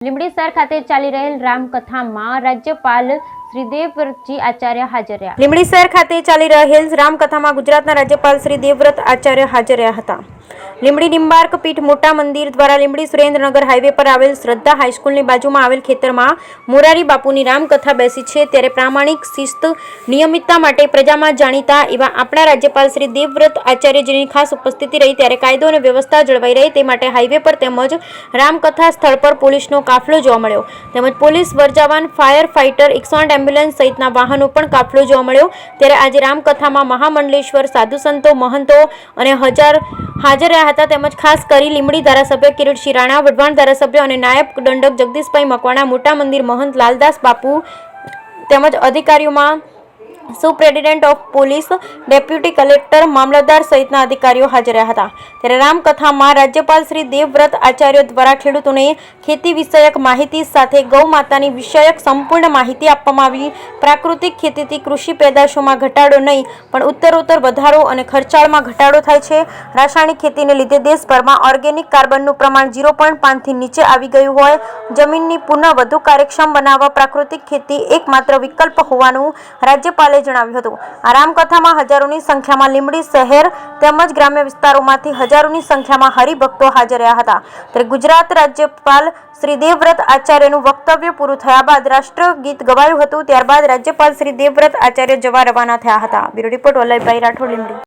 લીંબડી શહેર ખાતે ચાલી રહેલ રામકથામાં રાજ્યપાલ શ્રી દેવવ્રતજી આચાર્ય હાજર રહ્યા. લીંબડી શહેર ખાતે ચાલી રહેલ રામકથામાં ગુજરાતના રાજ્યપાલ શ્રી દેવવ્રત આચાર્ય હાજર રહ્યા હતા. લીંબડી નિંબાર્ક પીઠ મોટા મંદિર દ્વારા લીંબડી સુરેન્દ્રનગર હાઈવે પર આવેલ શ્રદ્ધા હાઈસ્કૂલની બાજુમાં આવેલ ખેતરમાં મોરારી બાપુની રામકથા બેસી છે. ત્યારે પ્રામાણિક શિસ્ત નિયમિતતા માટે પ્રજામાં જાણીતા એવા આપણા રાજ્યપાલ શ્રી દેવવ્રત આચાર્યજીની ખાસ ઉપસ્થિતિ રહી. ત્યારે કાયદો અને વ્યવસ્થા જળવાઈ રહે તે માટે હાઈવે પર તેમજ રામકથા સ્થળ પર પોલીસનો કાફલો જોવા મળ્યો. તેમજ પોલીસ વર્જાવાન, ફાયર ફાઈટર, 108 એમ્બ્યુલન્સ સહિતના વાહનો પણ કાફલો જોવા મળ્યો. ત્યારે આજે રામકથામાં મહામંડલેશ્વર, સાધુ સંતો, મહંતો અને હાજર રહ્યા હતા. તેમજ ખાસ કરી લીંબડી ધારાસભ્ય કિરીટસિંહ રાણા, વઢવાણ ધારાસભ્ય અને નાયબ દંડક જગદીશભાઈ મકવાણા, મોટા મંદિર મહંત લાલદાસ બાપુ તેમજ અધિકારીઓમાં સુપ્રેસિડેન્ટ ઓફ પોલીસ, ડેપ્યુટી કલેક્ટર, મામલતદાર સહિતના અધિકારીઓ હાજર રહ્યા હતા. ત્યારે રામકથામાં રાજ્યપાલ શ્રી દેવવ્રત આચાર્ય દ્વારા ખેડૂતોને ખેતી વિષયક માહિતી સાથે ગૌ માતાની વિષયક સંપૂર્ણ માહિતી આપવામાં આવી. પ્રાકૃતિક ખેતીથી કૃષિ પેદાશોમાં ઘટાડો નહીં પણ ઉત્તરોત્તર વધારો અને ખર્ચાળમાં ઘટાડો થાય છે. રાસાયણિક ખેતીને લીધે દેશભરમાં ઓર્ગેનિક કાર્બનનું પ્રમાણ 0.5 થી નીચે આવી ગયું હોય. જમીનની પુનઃ વધુ કાર્યક્ષમ બનાવવા પ્રાકૃતિક ખેતી એકમાત્ર વિકલ્પ હોવાનું રાજ્યપાલે જણાવ્યું હતું. આ રામકથામાં હજારોની સંખ્યામાં લીંબડી શહેર તેમજ ગ્રામ્ય વિસ્તારોમાંથી હજારોની સંખ્યામાં હરિભક્તો હાજર રહ્યા હતા. ત્યારે ગુજરાત રાજ્યપાલ શ્રી દેવવ્રત આચાર્યનું વક્તવ્ય પૂરું થયા બાદ રાષ્ટ્રગીત ગવાયું હતું. ત્યારબાદ રાજ્યપાલ શ્રી દેવવ્રત આચાર્ય જવા રવાના થયા હતા. Bureau report Vallabhbhai Rathod, Limbdi.